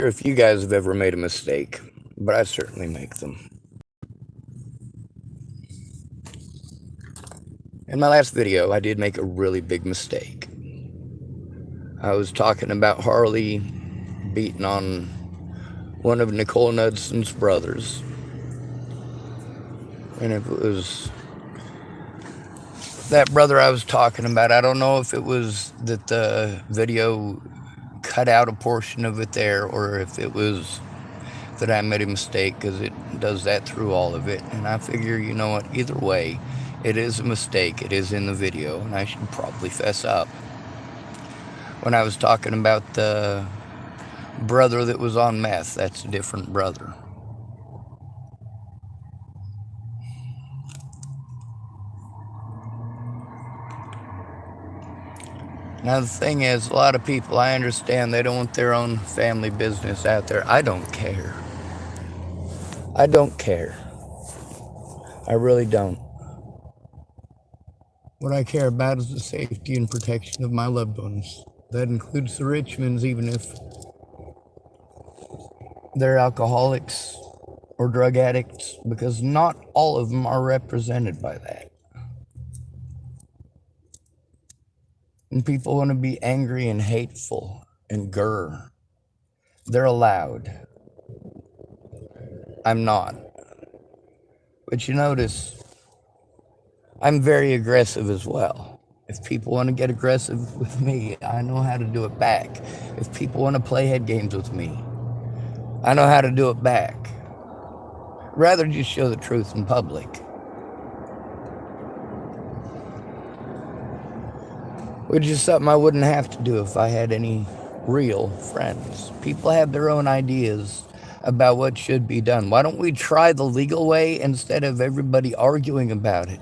sure if you guys have ever made a mistake, but I certainly make them. In my last video, I did make a really big mistake. I was talking about Harley beating on one of Nicole Nudson's brothers. And if it was that brother I was talking about, I don't know if it was that the video cut out a portion of it there, or if it was that I made a mistake, because it does that through all of it. And I figure, you know what, either way, it is a mistake. It is in the video, and I should probably fess up. When I was talking about the brother that was on meth, that's a different brother. Now the thing is, a lot of people, I understand they don't want their own family business out there. I don't care. I don't care. I really don't. What I care about is the safety and protection of my loved ones. That includes the Richmonds, even if they're alcoholics or drug addicts, because not all of them are represented by that. And people want to be angry and hateful and grr. They're allowed. I'm not. But you notice, I'm very aggressive as well. If people want to get aggressive with me, I know how to do it back. If people want to play head games with me, I know how to do it back. Rather just show the truth in public. Which is something I wouldn't have to do if I had any real friends. People have their own ideas about what should be done. Why don't we try the legal way instead of everybody arguing about it?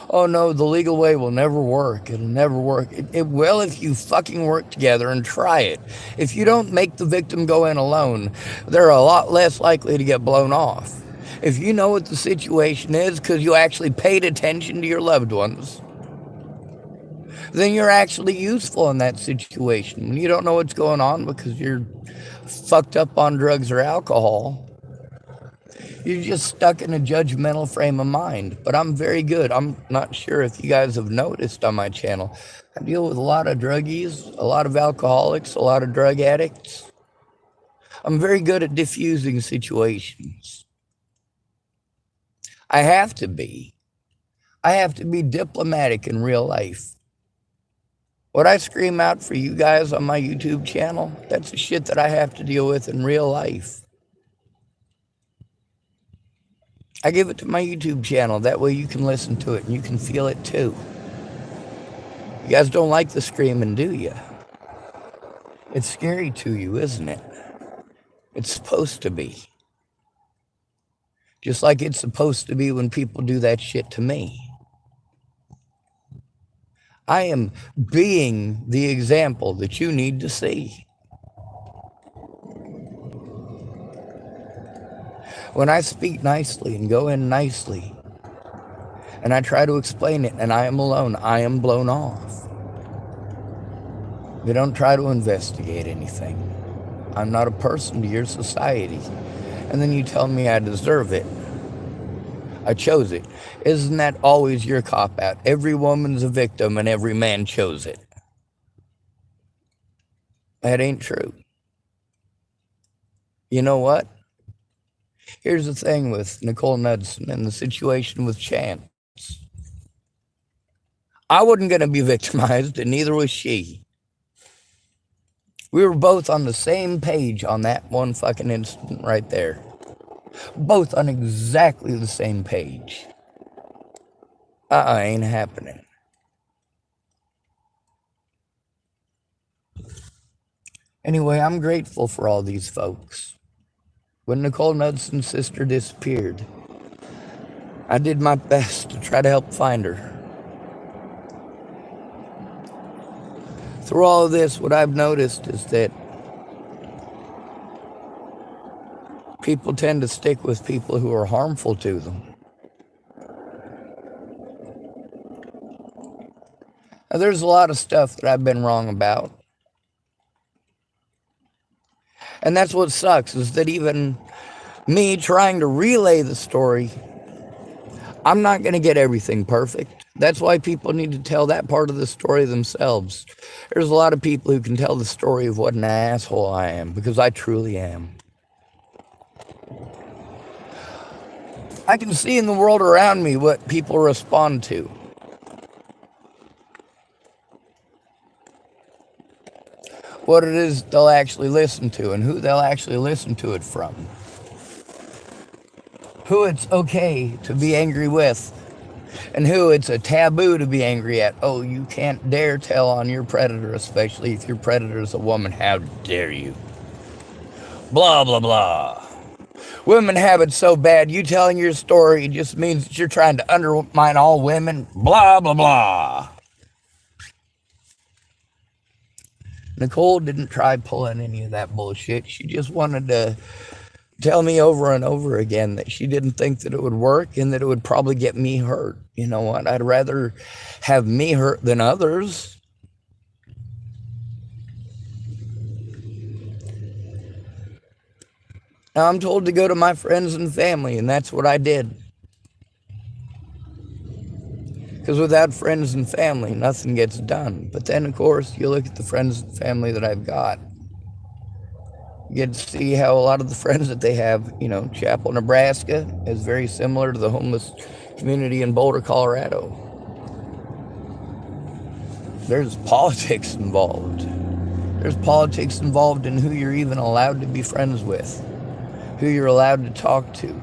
Oh no, the legal way will never work. It'll never work. It will if you fucking work together and try it. If you don't make the victim go in alone, they're a lot less likely to get blown off. If you know what the situation is because you actually paid attention to your loved ones, then you're actually useful in that situation. When you don't know what's going on because you're fucked up on drugs or alcohol, you're just stuck in a judgmental frame of mind. But I'm very good. I'm not sure if you guys have noticed on my channel, I deal with a lot of druggies, a lot of alcoholics, a lot of drug addicts. I'm very good at diffusing situations. I have to be. I have to be diplomatic in real life. What I scream out for you guys on my YouTube channel, that's the shit that I have to deal with in real life. I give it to my YouTube channel. That way you can listen to it and you can feel it too. You guys don't like the screaming, do you? It's scary to you, isn't it? It's supposed to be. Just like it's supposed to be when people do that shit to me. I am being the example that you need to see. When I speak nicely and go in nicely, and I try to explain it, and I am alone, I am blown off. They don't try to investigate anything. I'm not a person to your society. And then you tell me I deserve it. I chose it. Isn't that always your cop-out? Every woman's a victim and every man chose it. That ain't true. You know what? Here's the thing with Nicole Nudson and the situation with Chance. I wasn't going to be victimized, and neither was she. We were both on the same page on that one fucking incident right there. Both on exactly the same page. Ain't happening. Anyway, I'm grateful for all these folks. When Nicole Nudson's sister disappeared, I did my best to try to help find her. Through all of this, what I've noticed is that people tend to stick with people who are harmful to them. Now, there's a lot of stuff that I've been wrong about. And that's what sucks, is that even me trying to relay the story, I'm not going to get everything perfect. That's why people need to tell that part of the story themselves. There's a lot of people who can tell the story of what an asshole I am, because I truly am. I can see in the world around me what people respond to. What it is they'll actually listen to, and who they'll actually listen to it from. Who it's okay to be angry with, and who it's a taboo to be angry at. Oh, you can't dare tell on your predator, especially if your predator is a woman. How dare you? Blah, blah, blah. Women have it so bad, you telling your story just means that you're trying to undermine all women. Blah, blah, blah. Nicole didn't try pulling any of that bullshit. She just wanted to tell me over and over again that she didn't think that it would work and that it would probably get me hurt. You know what? I'd rather have me hurt than others. Now I'm told to go to my friends and family, and that's what I did. Because without friends and family, nothing gets done. But then, of course, you look at the friends and family that I've got. You get to see how a lot of the friends that they have, Chapel, Nebraska is very similar to the homeless community in Boulder, Colorado. There's politics involved. There's politics involved in who you're even allowed to be friends with, who you're allowed to talk to.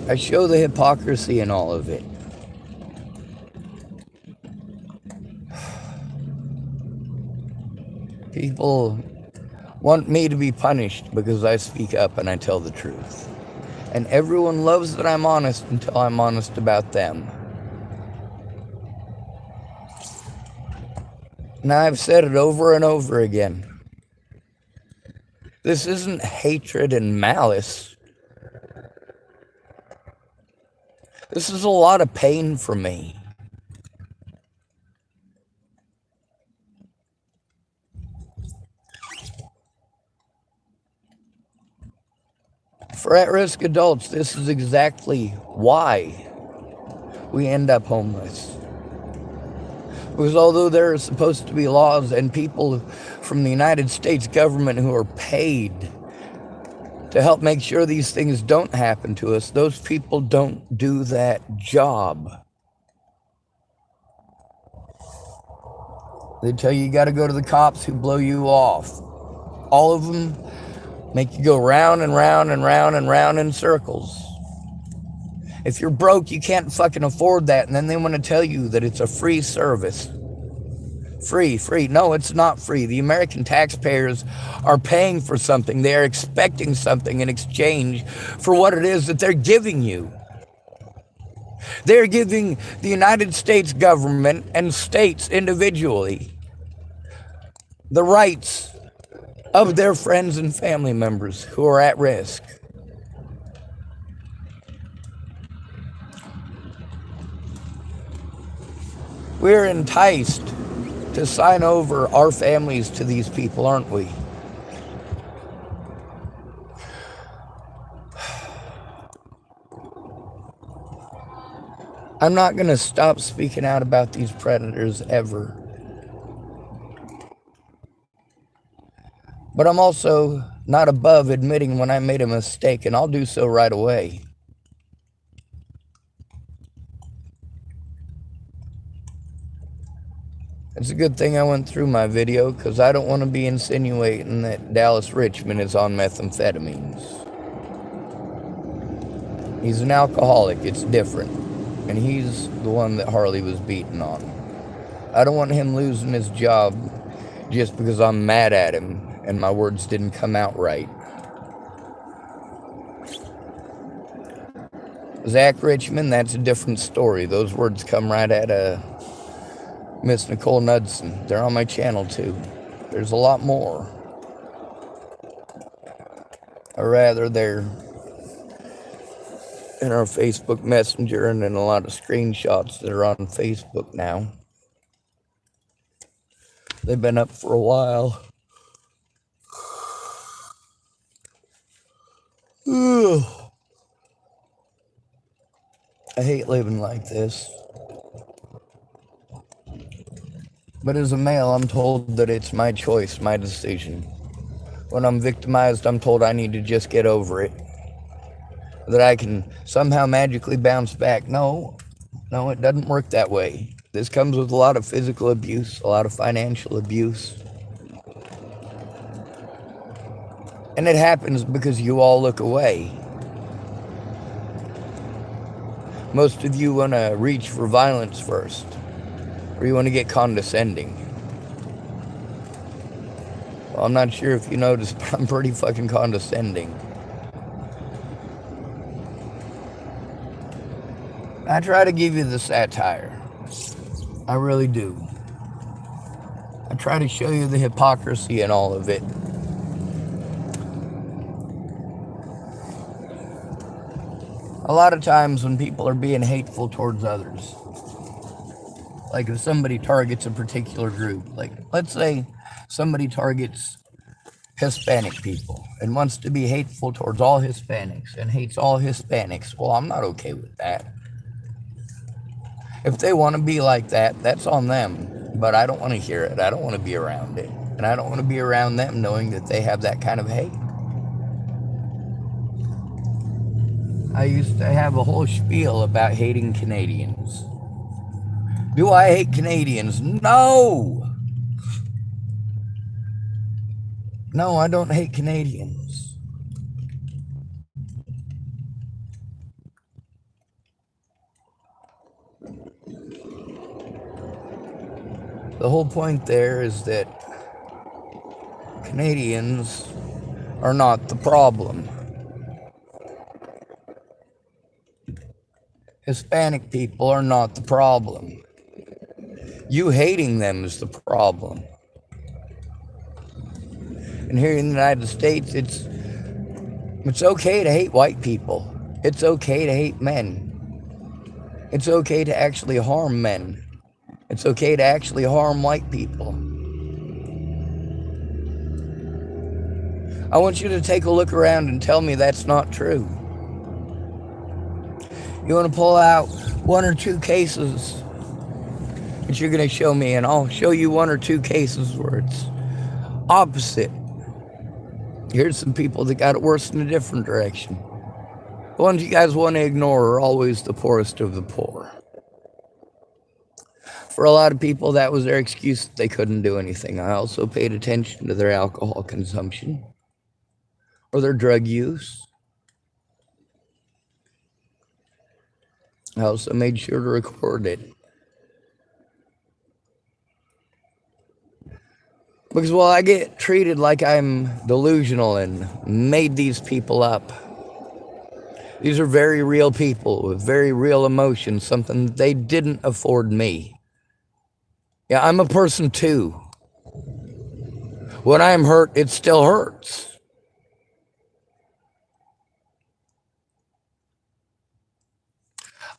I show the hypocrisy in all of it. People want me to be punished because I speak up and I tell the truth. And everyone loves that I'm honest until I'm honest about them. And I've said it over and over again. This isn't hatred and malice. This is a lot of pain for me. For at-risk adults, this is exactly why we end up homeless. Because although there are supposed to be laws and people from the United States government who are paid to help make sure these things don't happen to us, those people don't do that job. They tell you got to go to the cops who blow you off. All of them make you go round and round and round and round in circles. If you're broke, you can't fucking afford that, and then they want to tell you that it's a free service. Free. No, it's not free. The American taxpayers are paying for something. They're expecting something in exchange for what it is that they're giving you. They're giving the United States government and states individually the rights of their friends and family members who are at risk. We're enticed to sign over our families to these people, aren't we? I'm not going to stop speaking out about these predators ever. But I'm also not above admitting when I made a mistake, and I'll do so right away. It's a good thing I went through my video, because I don't want to be insinuating that Dallas Richmond is on methamphetamines. He's an alcoholic, it's different. And he's the one that Harley was beating on. I don't want him losing his job just because I'm mad at him and my words didn't come out right. Zach Richmond, that's a different story. Those words come right out of Miss Nicole Knudsen. They're on my channel too. There's a lot more. Or rather, they're in our Facebook Messenger and in a lot of screenshots that are on Facebook now. They've been up for a while. Ugh. I hate living like this. But as a male, I'm told that it's my choice, my decision. When I'm victimized, I'm told I need to just get over it. That I can somehow magically bounce back. No, it doesn't work that way. This comes with a lot of physical abuse, a lot of financial abuse. And it happens because you all look away. Most of you want to reach for violence first, or you want to get condescending. Well, I'm not sure if you noticed, but I'm pretty fucking condescending. I try to give you the satire. I really do. I try to show you the hypocrisy in all of it. A lot of times when people are being hateful towards others, like if somebody targets a particular group, like let's say somebody targets Hispanic people and wants to be hateful towards all Hispanics and hates all Hispanics, well, I'm not okay with that. If they want to be like that, that's on them, but I don't want to hear it. I don't want to be around it, and I don't want to be around them knowing that they have that kind of hate. I used to have a whole spiel about hating Canadians. Do I hate Canadians? No! No, I don't hate Canadians. The whole point there is that Canadians are not the problem. Hispanic people are not the problem. You hating them is the problem. And here in the United States, it's okay to hate white people. It's okay to hate men. It's okay to actually harm men. It's okay to actually harm white people. I want you to take a look around and tell me that's not true. You want to pull out one or two cases that you're going to show me, and I'll show you one or two cases where it's opposite. Here's some people that got it worse in a different direction. The ones you guys want to ignore are always the poorest of the poor. For a lot of people, that was their excuse that they couldn't do anything. I also paid attention to their alcohol consumption or their drug use. I also made sure to record it. Because while I get treated like I'm delusional and made these people up, these are very real people with very real emotions, something that they didn't afford me. Yeah, I'm a person too. When I'm hurt, it still hurts.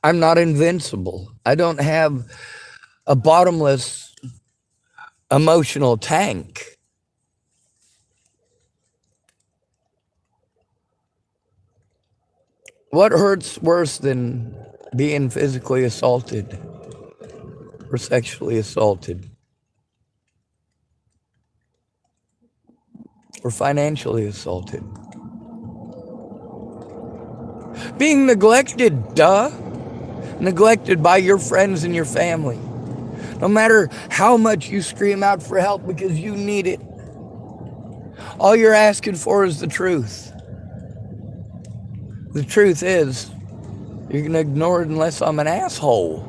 I'm not invincible. I don't have a bottomless emotional tank. What hurts worse than being physically assaulted or sexually assaulted or financially assaulted? Being neglected, duh. Neglected by your friends and your family. No matter how much you scream out for help because you need it, all you're asking for is the truth. The truth is, you're going to ignore it unless I'm an asshole.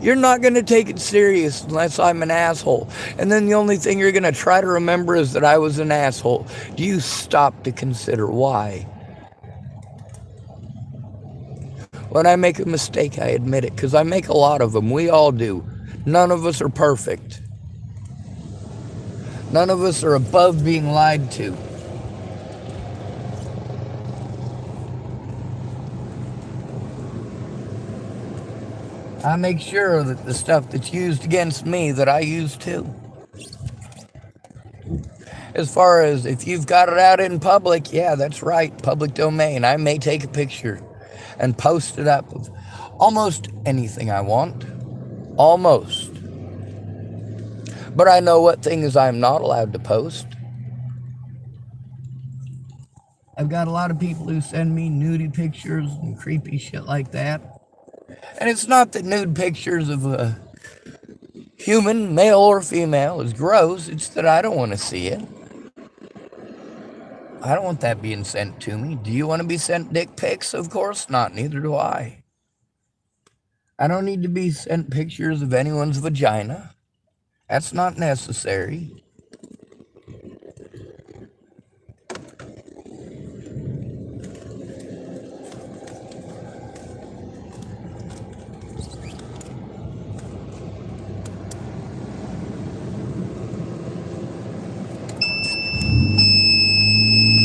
You're not going to take it serious unless I'm an asshole. And then the only thing you're going to try to remember is that I was an asshole. Do you stop to consider why? When I make a mistake, I admit it, because I make a lot of them. We all do. None of us are perfect. None of us are above being lied to. I make sure that the stuff that's used against me that I use too. As far as if you've got it out in public, yeah, that's right, public domain. I may take a picture and post it up of almost anything I want. Almost. But I know what things I'm not allowed to post. I've got a lot of people who send me nudie pictures and creepy shit like that. And it's not that nude pictures of a human, male or female, is gross. It's that I don't want to see it. I don't want that being sent to me. Do you want to be sent dick pics? Of course not. Neither do I. I don't need to be sent pictures of anyone's vagina. That's not necessary.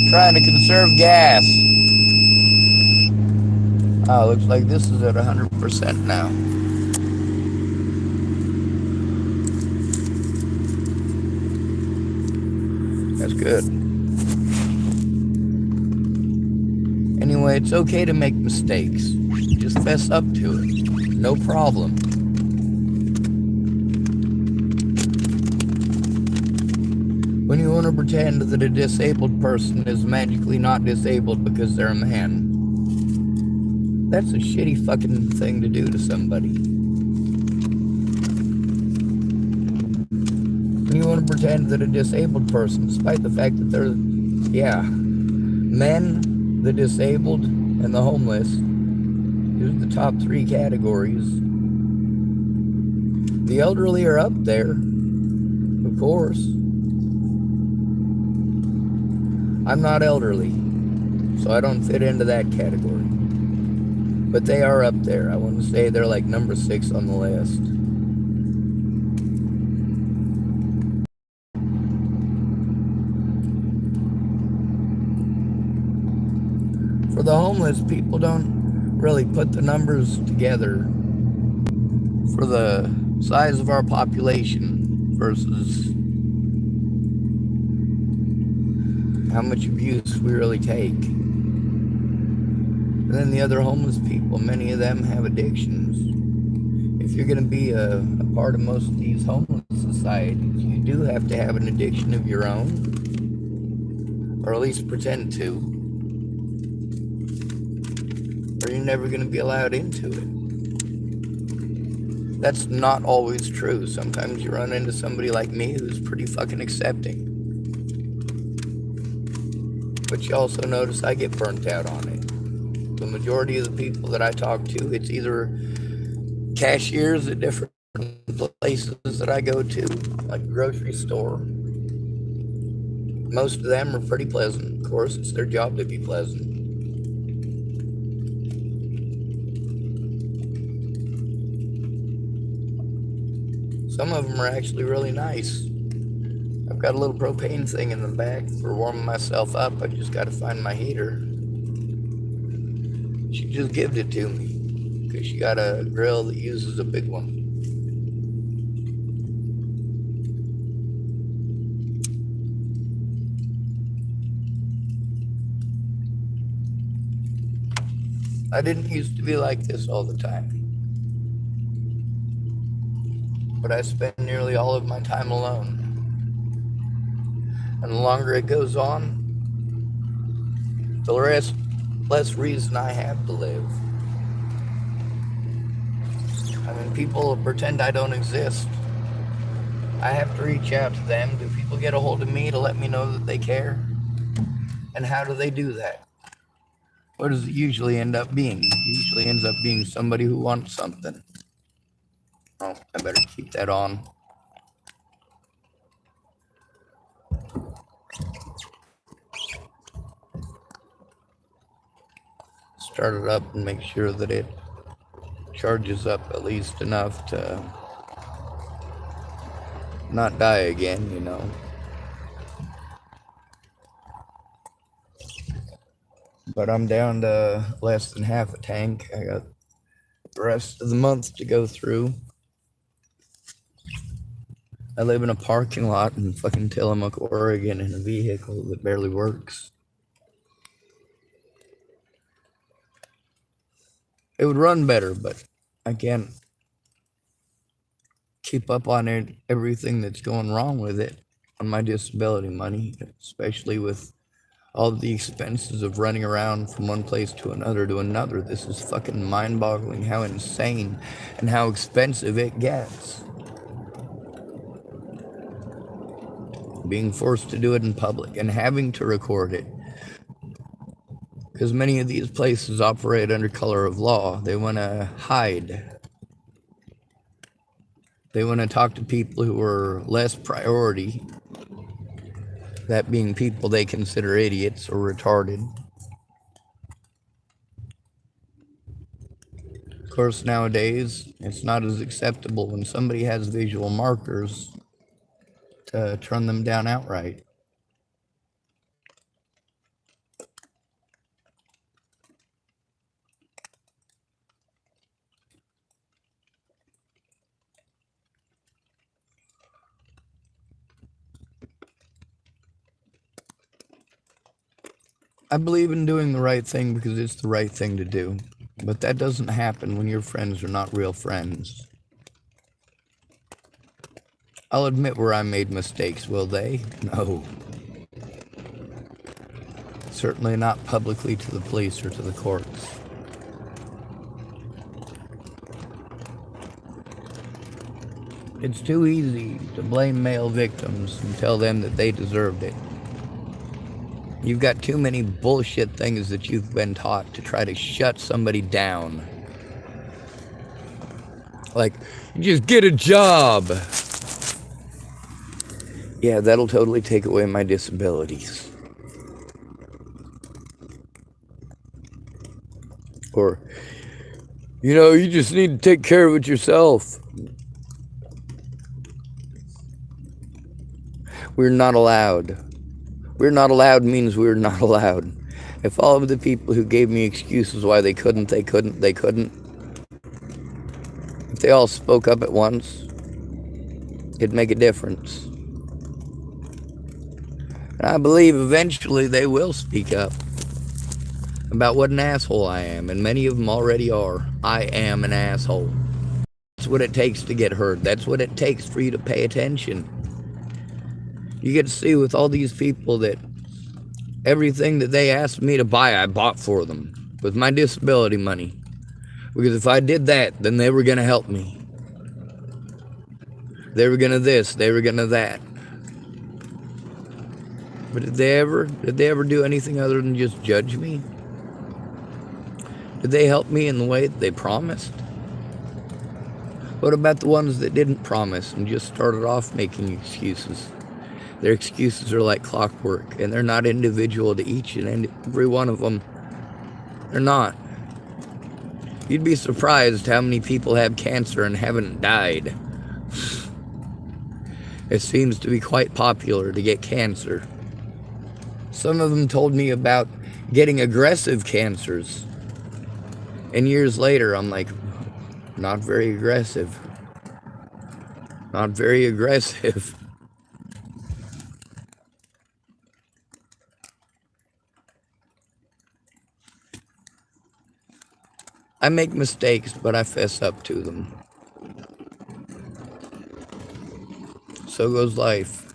Trying to conserve gas. Oh, looks like this is at 100% now. That's good. Anyway, it's okay to make mistakes. Just fess up to it. No problem. When you want to pretend that a disabled person is magically not disabled because they're a man, that's a shitty fucking thing to do to somebody. When you want to pretend that a disabled person, despite the fact that they're, men, the disabled, and the homeless, these are the top 3 categories. The elderly are up there, of course. I'm not elderly, so I don't fit into that category. But they are up there. I want to say they're like number 6 on the list. For the homeless, people don't really put the numbers together for the size of our population versus how much abuse we really take. And then the other homeless people, many of them have addictions. If you're going to be a part of most of these homeless societies, you do have to have an addiction of your own, or at least pretend to, or you're never going to be allowed into it. That's not always true. Sometimes you run into somebody like me who's pretty fucking accepting. But you also notice I get burnt out on it. The majority of the people that I talk to, it's either cashiers at different places that I go to, like a grocery store. Most of them are pretty pleasant. Of course, it's their job to be pleasant. Some of them are actually really nice. I've got a little propane thing in the back for warming myself up. I just got to find my heater. She just gave it to me because she got a grill that uses a big one. I didn't used to be like this all the time. But I spend nearly all of my time alone. And the longer it goes on, the less reason I have to live. I mean, people pretend I don't exist. I have to reach out to them. Do people get a hold of me to let me know that they care? And how do they do that? What does it usually end up being? It usually ends up being somebody who wants something. Oh, I better keep that on. Start it up and make sure that it charges up at least enough to not die again, you know. But I'm down to less than half a tank. I got the rest of the month to go through. I live in a parking lot in fucking Tillamook, Oregon, in a vehicle that barely works. It would run better, but I can't keep up on it, everything that's going wrong with it on my disability money, especially with all the expenses of running around from one place to another to another. This is fucking mind-boggling how insane and how expensive it gets. Being forced to do it in public and having to record it. Because many of these places operate under color of law. They want to hide. They want to talk to people who are less priority. That being people they consider idiots or retarded. Of course, nowadays, it's not as acceptable when somebody has visual markers to turn them down outright. I believe in doing the right thing because it's the right thing to do. But that doesn't happen when your friends are not real friends. I'll admit where I made mistakes, will they? No. Certainly not publicly to the police or to the courts. It's too easy to blame male victims and tell them that they deserved it. You've got too many bullshit things that you've been taught to try to shut somebody down. Like, just get a job. Yeah, that'll totally take away my disabilities. Or, you just need to take care of it yourself. We're not allowed. We're not allowed means we're not allowed. If all of the people who gave me excuses why they couldn't, if they all spoke up at once, it'd make a difference. And I believe eventually they will speak up about what an asshole I am, and many of them already are. I am an asshole. That's what it takes to get heard. That's what it takes for you to pay attention. You get to see with all these people that everything that they asked me to buy, I bought for them with my disability money. Because if I did that, then they were going to help me. They were going to this, they were going to that. But did they ever do anything other than just judge me? Did they help me in the way that they promised? What about the ones that didn't promise and just started off making excuses? Their excuses are like clockwork, and they're not individual to each and every one of them. They're not. You'd be surprised how many people have cancer and haven't died. It seems to be quite popular to get cancer. Some of them told me about getting aggressive cancers. And years later, I'm like, not very aggressive. Not very aggressive. I make mistakes, but I fess up to them. So goes life.